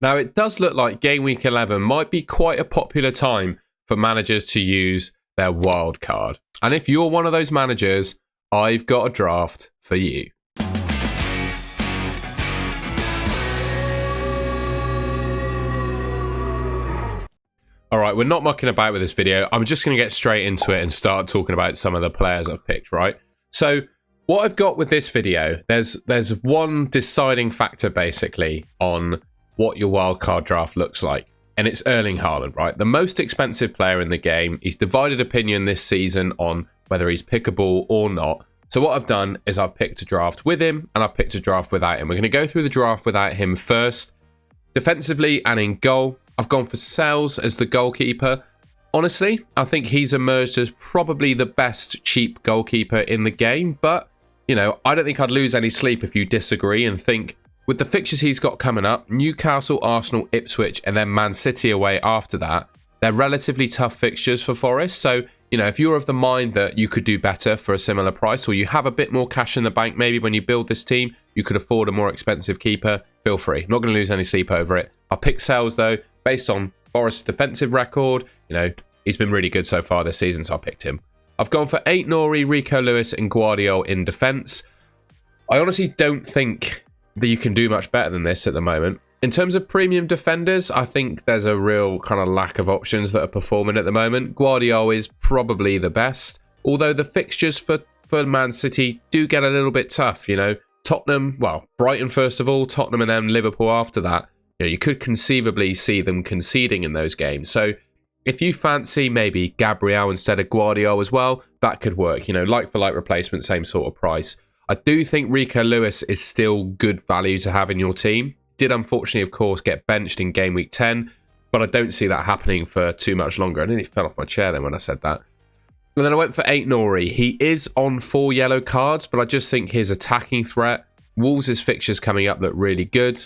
Now, it does look like Game Week 11 might be quite a popular time for managers to use their wildcard. And if you're one of those managers, I've got a draft for you. All right, we're not mucking about with this video. I'm just going to get straight into it and start talking about some of the players I've picked, right? So what I've got with this video, there's one deciding factor basically on what your wildcard draft looks like. And it's Erling Haaland, right? The most expensive player in the game. He's divided opinion this season on whether he's pickable or not. So what I've done is I've picked a draft with him and I've picked a draft without him. We're going to go through the draft without him first. Defensively and in goal, I've gone for Sels as the goalkeeper. Honestly, I think he's emerged as probably the best cheap goalkeeper in the game. But, you know, I don't think I'd lose any sleep if you disagree and think with the fixtures he's got coming up, Newcastle, Arsenal, Ipswich, and then Man City away after that, they're relatively tough fixtures for Forest. So, you know, if you're of the mind that you could do better for a similar price or you have a bit more cash in the bank, maybe when you build this team, you could afford a more expensive keeper, feel free. I'm not going to lose any sleep over it. I'll pick Sels though, based on Forest's defensive record. You know, he's been really good so far this season, so I picked him. I've gone for Aït-Nouri, Rico Lewis, and Guardiola in defence. I honestly don't think that you can do much better than this at the moment. In terms of premium defenders, I think there's a real kind of lack of options that are performing at the moment. Guardiola is probably the best, although the fixtures for Man City do get a little bit tough, you know. Tottenham, well, Brighton first of all, Tottenham and then Liverpool after that. You know, you could conceivably see them conceding in those games. So if you fancy maybe Gabriel instead of Guardiola as well, that could work. You know, like for like replacement, same sort of price. I do think Rico Lewis is still good value to have in your team. Did unfortunately, of course, get benched in Game Week 10, but I don't see that happening for too much longer. I nearly fell off my chair then when I said that. And then I went for Aït-Nouri. He is on 4 yellow cards, but I just think his attacking threat, Wolves' fixtures coming up look really good.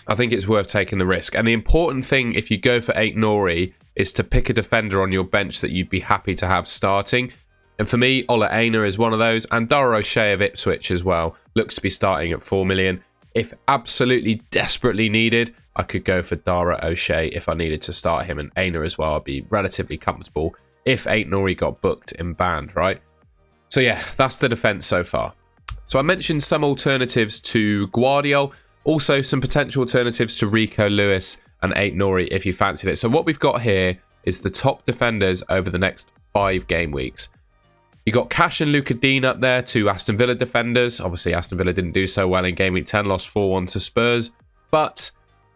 I think it's worth taking the risk. And the important thing, if you go for Aït-Nouri, is to pick a defender on your bench that you'd be happy to have starting. And for me, Ola Aina is one of those. And Dara O'Shea of Ipswich as well. Looks to be starting at 4 million. If absolutely desperately needed, I could go for Dara O'Shea if I needed to start him. And Aina as well, I'd be relatively comfortable if Aït-Nouri got booked and banned, right? So yeah, that's the defence so far. So I mentioned some alternatives to Guardiola. Also, some potential alternatives to Rico Lewis and Aït-Nouri if you fancied it. So what we've got here is the top defenders over the next 5 game weeks. You got Cash and Luca Dean up there, 2 Aston Villa defenders. Obviously, Aston Villa didn't do so well in Game Week 10, lost 4-1 to Spurs. But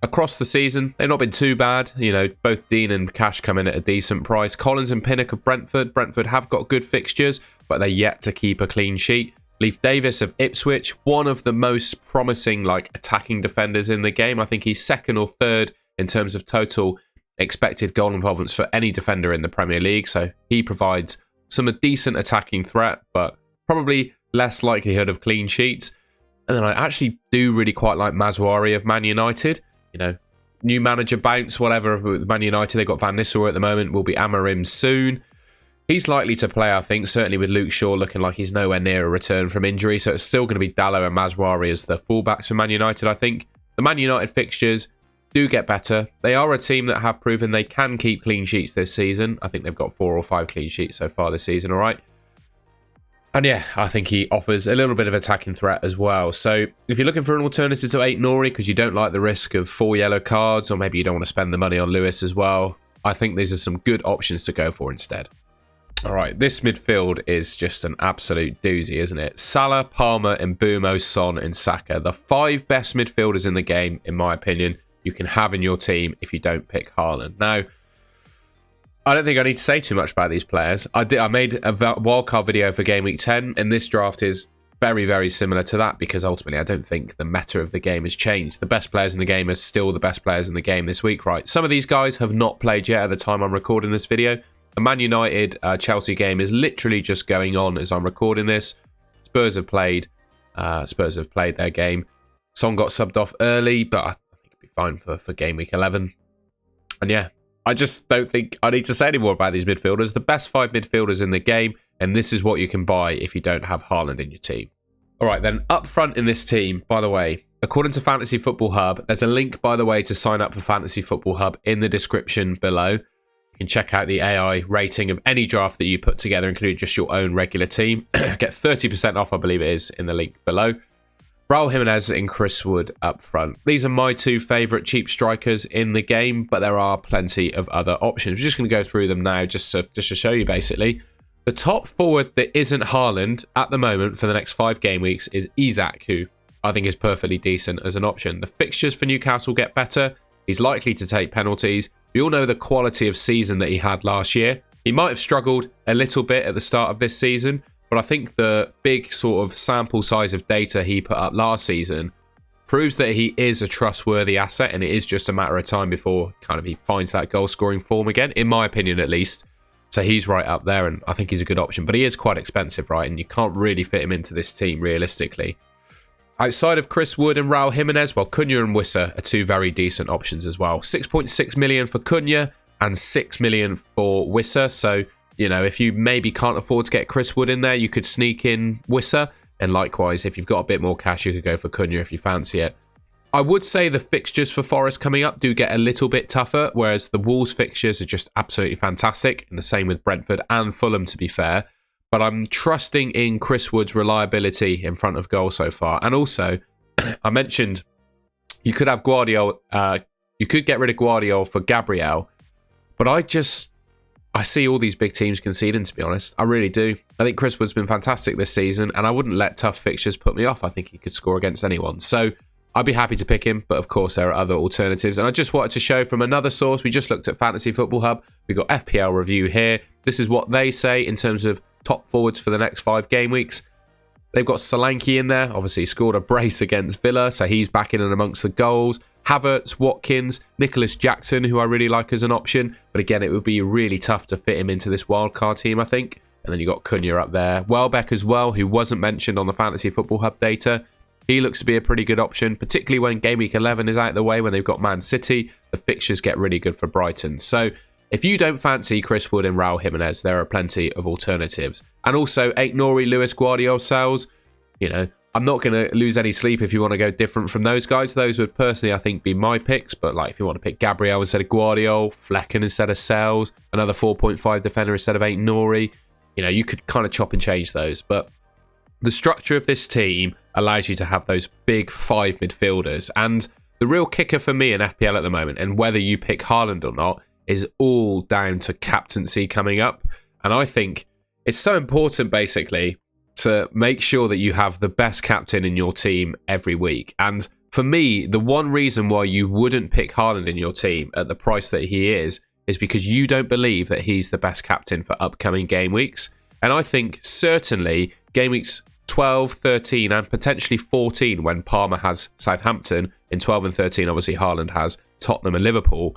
across the season, they've not been too bad. You know, both Dean and Cash come in at a decent price. Collins and Pinnock of Brentford. Brentford have got good fixtures, but they're yet to keep a clean sheet. Leif Davis of Ipswich, one of the most promising attacking defenders in the game. I think he's 2nd or 3rd in terms of total expected goal involvements for any defender in the Premier League. So he provides some decent attacking threat, but probably less likelihood of clean sheets. And then I actually do really quite like Mazwari of Man United. You know, new manager bounce, whatever. With Man United, they've got Van Nistelrooy at the moment. Will be Amorim soon. He's likely to play, I think, certainly with Luke Shaw looking like he's nowhere near a return from injury. So it's still going to be Dallo and Mazwari as the fullbacks for Man United, I think. The Man United fixtures do get better. They are a team that have proven they can keep clean sheets this season. I think they've got 4 or 5 clean sheets so far this season, all right? And yeah, I think he offers a little bit of attacking threat as well. So if you're looking for an alternative to Aït-Nouri because you don't like the risk of 4 yellow cards, or maybe you don't want to spend the money on Lewis as well, I think these are some good options to go for instead. All right, this midfield is just an absolute doozy, isn't it? Salah, Palmer, Mbeumo, Son, and Saka. The 5 best midfielders in the game, in my opinion, you can have in your team if you don't pick Haaland. Now, I don't think I need to say too much about these players. I made a wildcard video for Game Week 10, and this draft is very, very similar to that because ultimately I don't think the meta of the game has changed. The best players in the game are still the best players in the game this week, right? Some of these guys have not played yet at the time I'm recording this video. The Man United Chelsea game is literally just going on as I'm recording this. Spurs have played their game. Son got subbed off early, but I think it'd be fine for Game Week 11. And yeah, I just don't think I need to say any more about these midfielders. The best 5 midfielders in the game, and this is what you can buy if you don't have Haaland in your team. All right, then up front in this team, by the way, according to Fantasy Football Hub, there's a link, by the way, to sign up for Fantasy Football Hub in the description below. You can check out the AI rating of any draft that you put together, including just your own regular team. Get 30% off, I believe it is, in the link below. Raul Jimenez and Chris Wood up front. These are my two favourite cheap strikers in the game, but there are plenty of other options. We're just going to go through them now just to show you, basically. The top forward that isn't Haaland at the moment for the next 5 game weeks is Isak, who I think is perfectly decent as an option. The fixtures for Newcastle get better. He's likely to take penalties. We all know the quality of season that he had last year. He might have struggled a little bit at the start of this season, but I think the big sort of sample size of data he put up last season proves that he is a trustworthy asset, and it is just a matter of time before kind of he finds that goal scoring form again, in my opinion at least. So he's right up there, and I think he's a good option, but he is quite expensive, right? And you can't really fit him into this team realistically. Outside of Chris Wood and Raul Jimenez, well, Cunha and Wissa are two very decent options as well. 6.6 million for Cunha and 6 million for Wissa. So, you know, if you maybe can't afford to get Chris Wood in there, you could sneak in Wissa. And likewise, if you've got a bit more cash, you could go for Cunha if you fancy it. I would say the fixtures for Forest coming up do get a little bit tougher, whereas the Wolves fixtures are just absolutely fantastic. And the same with Brentford and Fulham, to be fair. But I'm trusting in Chris Wood's reliability in front of goal so far. And also, I mentioned you could have Guardiola, you could get rid of Guardiola for Gabriel. But I see all these big teams conceding, to be honest. I really do. I think Chris Wood's been fantastic this season, and I wouldn't let tough fixtures put me off. I think he could score against anyone. So I'd be happy to pick him, but of course there are other alternatives. And I just wanted to show from another source. We just looked at Fantasy Football Hub. We've got FPL Review here. This is what they say in terms of top forwards for the next 5 game weeks. They've got Solanke in there. Obviously, he scored a brace against Villa, so he's back in and amongst the goals. Havertz, Watkins, Nicholas Jackson, who I really like as an option. But again, it would be really tough to fit him into this wildcard team, I think. And then you got Cunha up there. Welbeck as well, who wasn't mentioned on the Fantasy Football Hub data. He looks to be a pretty good option, particularly when Game Week 11 is out of the way, when they've got Man City. The fixtures get really good for Brighton. So if you don't fancy Chris Wood and Raul Jimenez, there are plenty of alternatives. And also, Aït-Nouri, Lewis Guardiola sells. You know, I'm not going to lose any sleep if you want to go different from those guys. Those would personally, I think, be my picks. But like, if you want to pick Gabriel instead of Guardiola, Flecken instead of Sells, another 4.5 defender instead of Aït-Nouri, you know, you could kind of chop and change those. But the structure of this team allows you to have those big 5 midfielders. And the real kicker for me in FPL at the moment, and whether you pick Haaland or not, is all down to captaincy coming up. And I think it's so important, basically, to make sure that you have the best captain in your team every week. And for me, the one reason why you wouldn't pick Haaland in your team at the price that he is because you don't believe that he's the best captain for upcoming game weeks. And I think certainly game weeks 12, 13 and potentially 14, when Palmer has Southampton, in 12 and 13 obviously Haaland has Tottenham and Liverpool.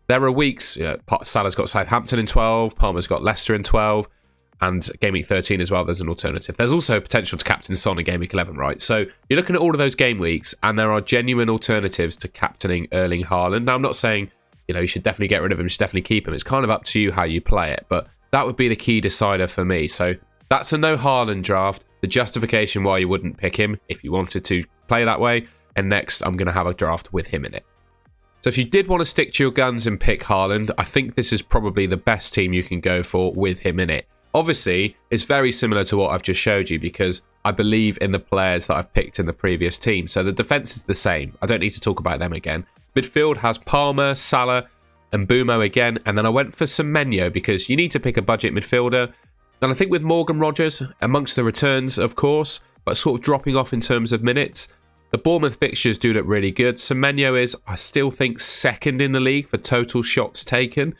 There are weeks, you know, Salah's got Southampton in 12, Palmer's got Leicester in 12, and Game Week 13 as well, there's an alternative. There's also potential to captain Son in Game Week 11, right? So you're looking at all of those game weeks, and there are genuine alternatives to captaining Erling Haaland. Now, I'm not saying, you know, you should definitely get rid of him, you should definitely keep him. It's kind of up to you how you play it, but that would be the key decider for me. So that's a no Haaland draft. The justification why you wouldn't pick him if you wanted to play that way. And next, I'm going to have a draft with him in it. So if you did want to stick to your guns and pick Haaland, I think this is probably the best team you can go for with him in it. Obviously, it's very similar to what I've just showed you because I believe in the players that I've picked in the previous team. So the defence is the same. I don't need to talk about them again. Midfield has Palmer, Salah and Bumo again. And then I went for Semenyo because you need to pick a budget midfielder. And I think with Morgan Rogers, amongst the returns, of course, but sort of dropping off in terms of minutes, the Bournemouth fixtures do look really good. Semenyo is, I still think, second in the league for total shots taken.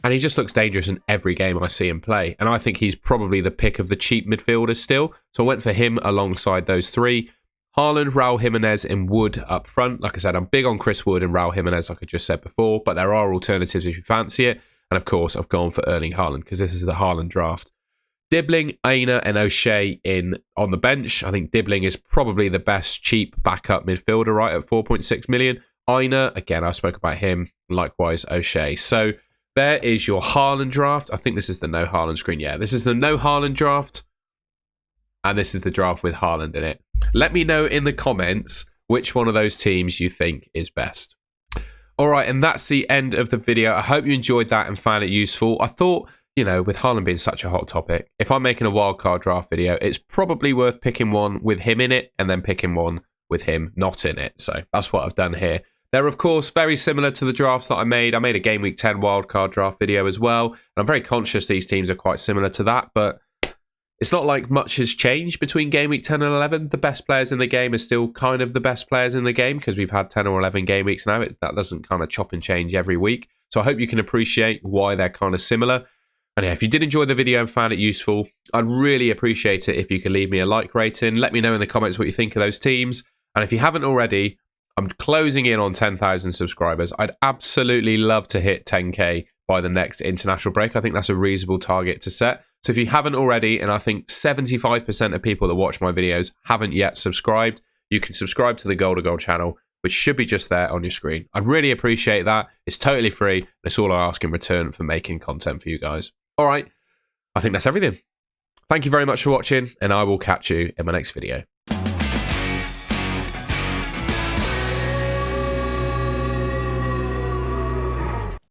And he just looks dangerous in every game I see him play. And I think he's probably the pick of the cheap midfielders still. So I went for him alongside those 3. Haaland, Raul Jimenez and Wood up front. Like I said, I'm big on Chris Wood and Raul Jimenez, like I just said before. But there are alternatives if you fancy it. And of course, I've gone for Erling Haaland because this is the Haaland draft. Dibbling, Aina and O'Shea in on the bench. I think Dibbling is probably the best cheap backup midfielder, right, at 4.6 million. Aina, again, I spoke about him. Likewise, O'Shea. So there is your Haaland draft. I think this is the no Haaland screen. Yeah, this is the no Haaland draft. And this is the draft with Haaland in it. Let me know in the comments which one of those teams you think is best. All right, and that's the end of the video. I hope you enjoyed that and found it useful. I thought, you know, with Haaland being such a hot topic, if I'm making a wildcard draft video, it's probably worth picking one with him in it and then picking one with him not in it. So that's what I've done here. They're, of course, very similar to the drafts that I made. I made a Game Week 10 wildcard draft video as well. And I'm very conscious these teams are quite similar to that, but it's not like much has changed between Game Week 10 and 11. The best players in the game are still kind of the best players in the game because we've had 10 or 11 game weeks now. That doesn't kind of chop and change every week. So I hope you can appreciate why they're kind of similar. And yeah, if you did enjoy the video and found it useful, I'd really appreciate it if you could leave me a like rating. Let me know in the comments what you think of those teams. And if you haven't already, I'm closing in on 10,000 subscribers. I'd absolutely love to hit 10K by the next international break. I think that's a reasonable target to set. So if you haven't already, and I think 75% of people that watch my videos haven't yet subscribed, you can subscribe to the Goal to Goal channel, which should be just there on your screen. I'd really appreciate that. It's totally free. It's all I ask in return for making content for you guys. All right, I think that's everything. Thank you very much for watching, and I will catch you in my next video.